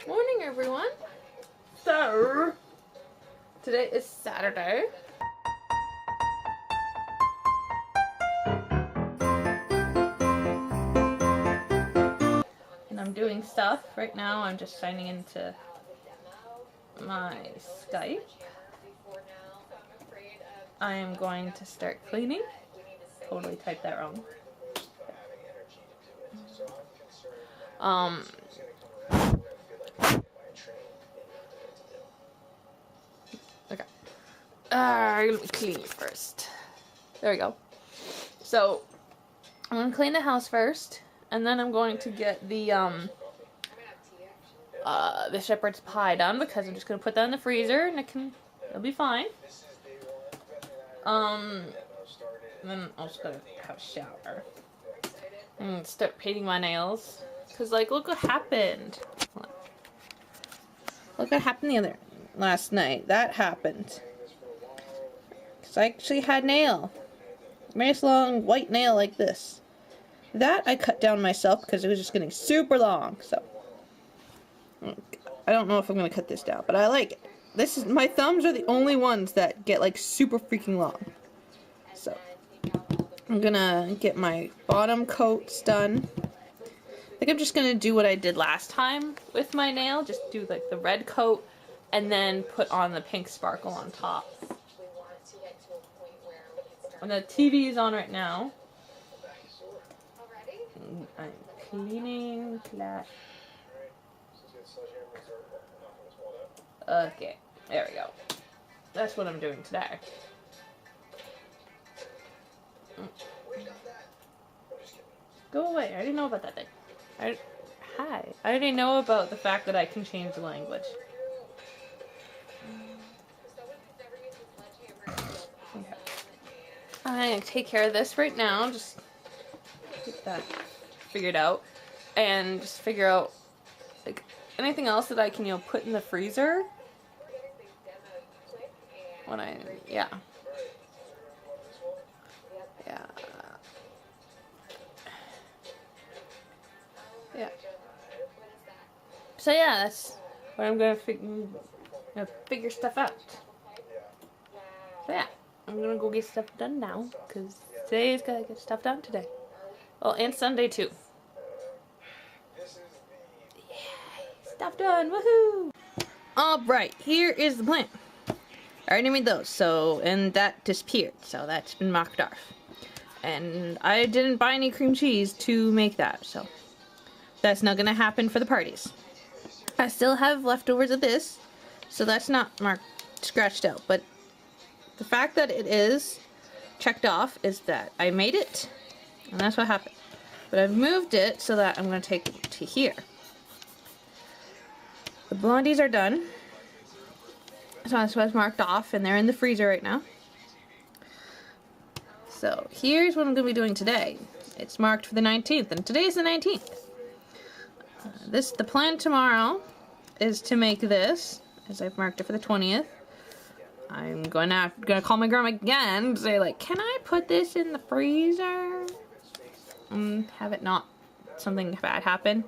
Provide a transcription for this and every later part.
Morning, everyone. So, today is Saturday. And I'm doing stuff. Right now, I'm just signing into my Skype. I am going to start cleaning. Totally typed that wrong. Okay. Let me clean first. There we go. So, I'm going to clean the house first, and then I'm going to get the shepherd's pie done, because I'm just going to put that in the freezer, and it'll be fine. And then I'm just going to have a shower. And start painting my nails. Because, like, look what happened. Look what happened last night. That happened. Because I actually had nail. Nice long white nail like this. That I cut down myself because it was just getting super long. So, I don't know if I'm going to cut this down, but I like it. My thumbs are the only ones that get like super freaking long. So, I'm going to get my bottom coats done. I think I'm just going to do what I did last time with my nail. Just do like the red coat and then put on the pink sparkle on top. And the TV is on right now. I'm cleaning that. Okay, there we go. That's what I'm doing today. Go away. I already know about that thing. Hi. I already know about the fact that I can change the language. Okay. I'm going to take care of this right now. Just get that figured out. And just figure out like anything else that I can, put in the freezer. Yeah. So yeah, that's what I'm gonna figure stuff out. So yeah, I'm gonna go get stuff done now, because today's gotta get stuff done today. Well, and Sunday too. Yay, stuff done, woohoo! Alright, here is the plan. I already made those, and that disappeared, so that's been marked off. And I didn't buy any cream cheese to make that, so that's not gonna happen for the parties. I still have leftovers of this, so that's not scratched out, but the fact that it is checked off is that I made it, and that's what happened. But I've moved it so that I'm going to take it to here. The blondies are done, so that's what's marked off, and they're in the freezer right now. So here's what I'm going to be doing today. It's marked for the 19th, and today's the 19th. The plan tomorrow is to make this, as I've marked it for the 20th. I'm gonna call my grandma again and say, like, can I put this in the freezer? Have it not something bad happen.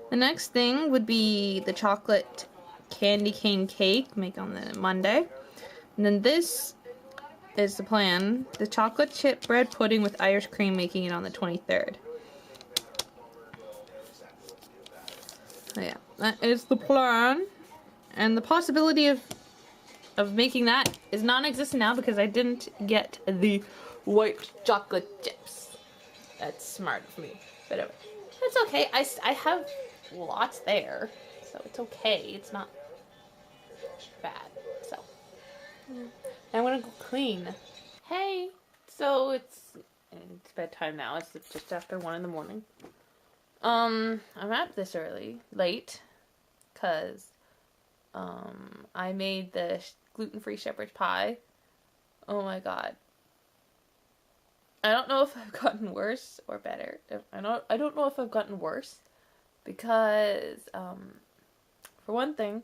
The next thing would be the chocolate candy cane cake, make on the Monday. And then this is the plan, the chocolate chip bread pudding with Irish cream, making it on the 23rd. So yeah, that is the plan. And the possibility of making that is non-existent now because I didn't get the white chocolate chips. That's smart of me. But anyway, it's okay. I have lots there, so it's okay. It's not bad. So now I'm gonna go clean. Hey, so it's bedtime now. It's just after 1 in the morning. I'm up this late, cause I made the gluten-free shepherd's pie. Oh my god. I don't know if I've gotten worse or better. I don't know if I've gotten worse because for one thing,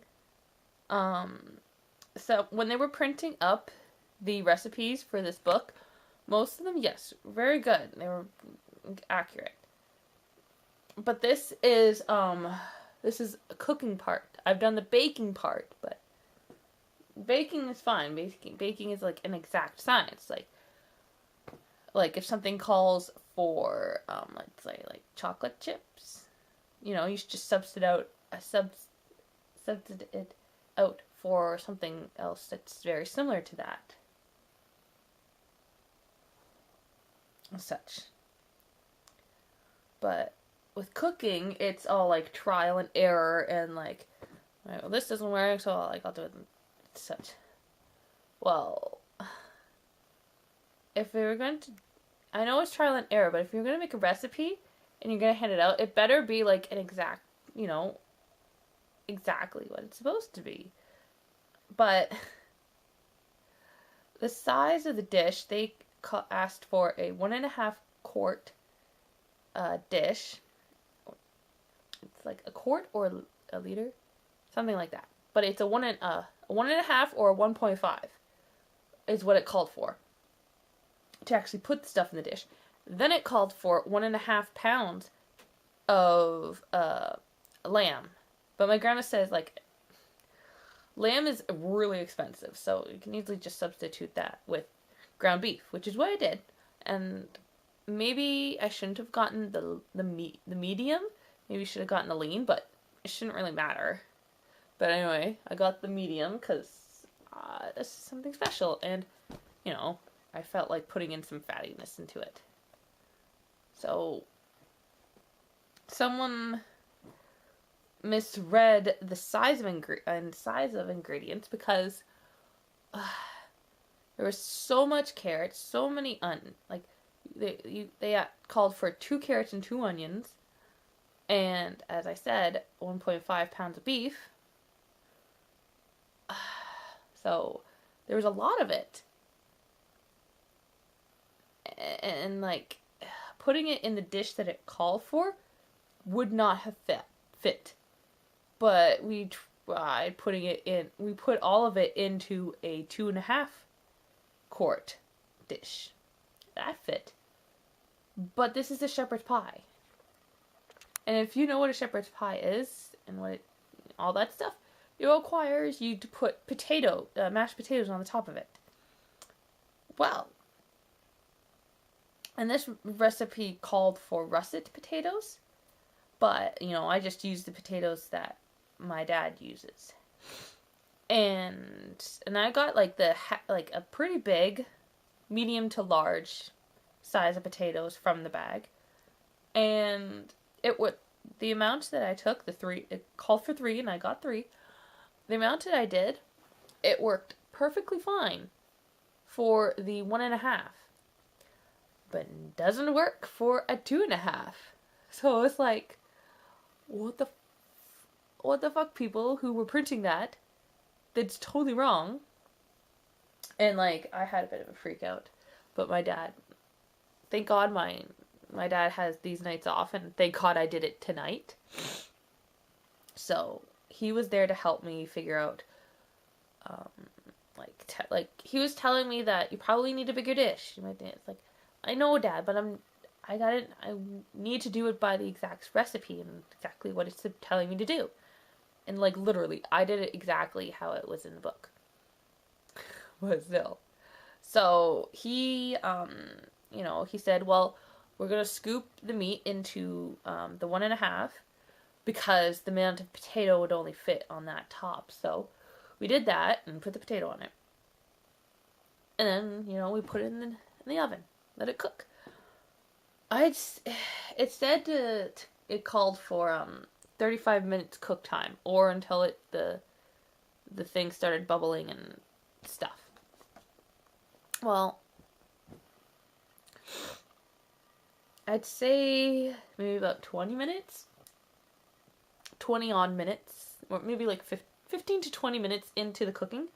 so when they were printing up the recipes for this book, most of them, yes, very good. They were accurate. But this is This is a cooking part. I've done the baking part, but baking is fine. Baking is like an exact science. Like if something calls for, let's say like chocolate chips, you know, you should just substitute it out for something else that's very similar to that. As such. But with cooking, it's all like trial and error and like, right, well, this doesn't work, so I'll do it and such. Well, if you're going to, I know it's trial and error, but if you're going to make a recipe and you're going to hand it out, it better be like an exact, you know, exactly what it's supposed to be. But the size of the dish, they asked for a 1.5 quart dish. It's like a quart or a liter, something like that. But it's a 1.5 or a 1.5 is what it called for to actually put the stuff in the dish. Then it called for 1.5 pounds of lamb. But my grandma says like lamb is really expensive, so you can easily just substitute that with ground beef, which is what I did. And maybe I shouldn't have gotten the medium. Maybe I should have gotten the lean, but it shouldn't really matter. But anyway, I got the medium because this is something special, and you know, I felt like putting in some fattiness into it. So someone misread the size of ingredients because there was so much carrots, so many like they called for 2 carrots and 2 onions, and as I said, 1.5 pounds of beef. So there was a lot of it, and like putting it in the dish that it called for would not have fit. But we tried putting it in. We put all of it into a 2.5 quart dish. That fit. But this is a shepherd's pie. And if you know what a shepherd's pie is and all that stuff, it requires you to put mashed potatoes on the top of it. Well, and this recipe called for russet potatoes, but you know, I just used the potatoes that my dad uses. And I got like a pretty big, medium to large size of potatoes from the bag. And the amount that I took, it called for 3 and I got 3. The amount that I did, it worked perfectly fine for the 1.5. But it doesn't work for a 2.5. So it's like, what the fuck, people who were printing that's totally wrong. And like, I had a bit of a freak out. But my dad, thank God my dad has these nights off, and thank God I did it tonight. So he was there to help me figure out, like he was telling me that you probably need a bigger dish. It's like, I know, Dad, but I need to do it by the exact recipe and exactly what it's telling me to do. And like literally, I did it exactly how it was in the book. But still. So he, he said, well, we're going to scoop the meat into the 1.5 because the amount of potato would only fit on that top. So we did that and put the potato on it. And then, we put it in the oven. Let it cook. It said it called for 35 minutes cook time, or until the thing started bubbling and stuff. Well, I'd say maybe about 20 minutes. 20 odd minutes, or maybe like 15 to 20 minutes into the cooking.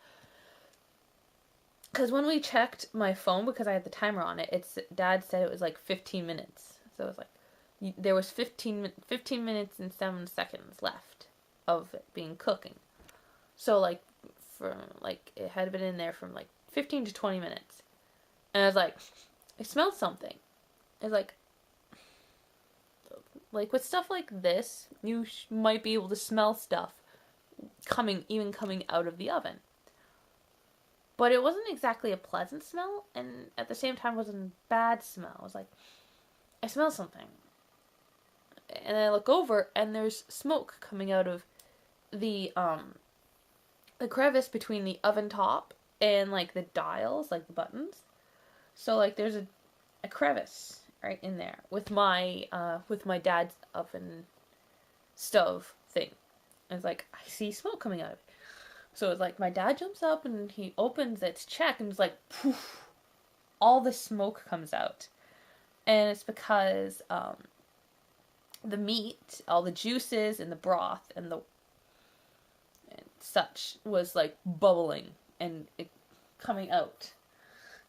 Because when we checked my phone, because I had the timer on it, Dad said it was like 15 minutes. So it was like, there was 15 minutes and 7 seconds left of it being cooking. So like, it had been in there from like 15 to 20 minutes. And I was like, I smelled something. It's like, like with stuff like this, you might be able to smell stuff coming out of the oven. But it wasn't exactly a pleasant smell, and at the same time wasn't a bad smell. It was like, I smell something. And I look over, and there's smoke coming out of the crevice between the oven top and, like, the dials, like the buttons. So, like, there's a crevice right in there with my dad's oven stove thing. And it's like, I see smoke coming out of it. So it's like, my dad jumps up and he opens its check and it's like, poof, all the smoke comes out. And it's because the meat, all the juices and the broth and such was like bubbling and it coming out.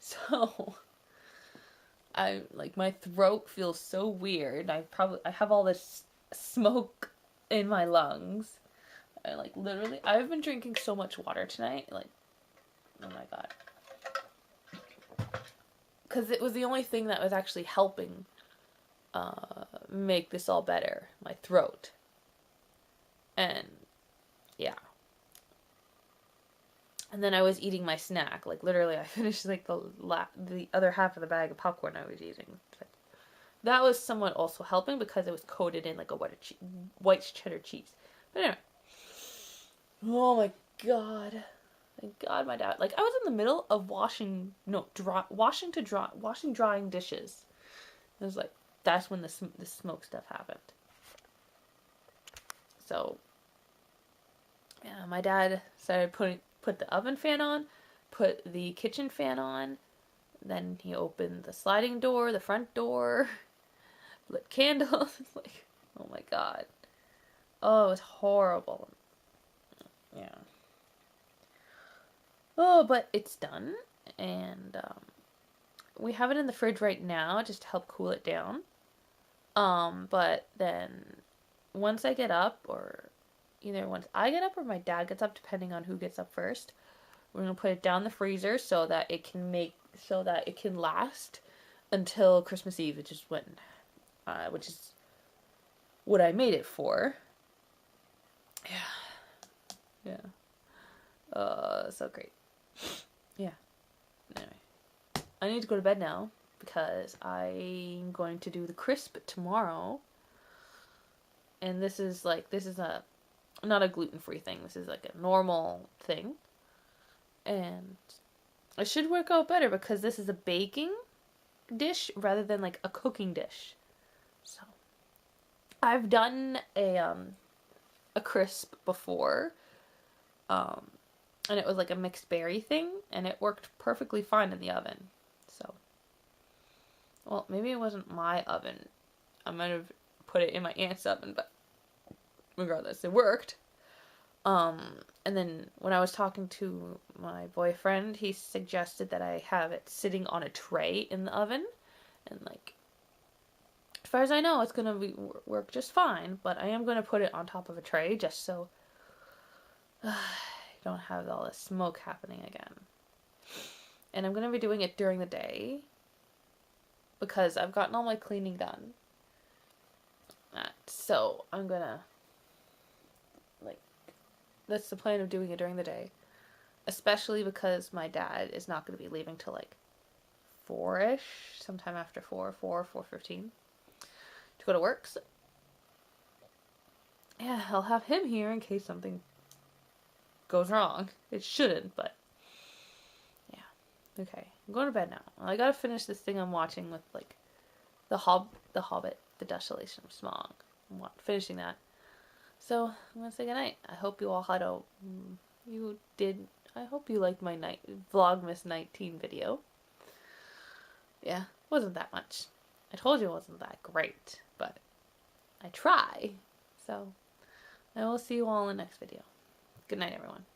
So my throat feels so weird. I have all this smoke in my lungs. I literally, I've been drinking so much water tonight, like, oh my god. Because it was the only thing that was actually helping make this all better, my throat. And, yeah. And then I was eating my snack, like, literally, I finished, like, the other half of the bag of popcorn I was eating. That was somewhat also helping because it was coated in, like, a white cheddar cheese. But anyway. Oh my god. Thank god my dad. Like, I was in the middle of washing drying dishes. It was like, that's when the smoke stuff happened. So, yeah, my dad started put the oven fan on, put the kitchen fan on, then he opened the sliding door, the front door, lit candles. It's like, oh my god. Oh, it was horrible. Yeah. Oh, but it's done, and we have it in the fridge right now just to help cool it down. But then once I get up, or either once I get up or my dad gets up, depending on who gets up first, we're gonna put it down the freezer so that it can last until Christmas Eve, which is what I made it for. Yeah. So great. Yeah. Anyway. I need to go to bed now because I'm going to do the crisp tomorrow. And this is not a gluten-free thing. This is like a normal thing. And it should work out better because this is a baking dish rather than like a cooking dish. So I've done a crisp before. And it was like a mixed berry thing, and it worked perfectly fine in the oven. So, well, maybe it wasn't my oven. I might have put it in my aunt's oven, but regardless, it worked. And then when I was talking to my boyfriend, he suggested that I have it sitting on a tray in the oven, and like, as far as I know, it's gonna work just fine. But I am gonna put it on top of a tray just so don't have all this smoke happening again. And I'm going to be doing it during the day because I've gotten all my cleaning done. So I'm going to, that's the plan of doing it during the day. Especially because my dad is not going to be leaving till 4-ish, sometime after 4:15 to go to work. So, yeah, I'll have him here in case something goes wrong. It shouldn't, but yeah. Okay, I'm going to bed now. I gotta finish this thing I'm watching with the Hobbit, the Desolation of Smaug. I'm finishing that. So I'm gonna say goodnight. I hope you all had I hope you liked my Vlogmas 19 video. Yeah, wasn't that much. I told you it wasn't that great, but I try. So I will see you all in the next video. Good night, everyone.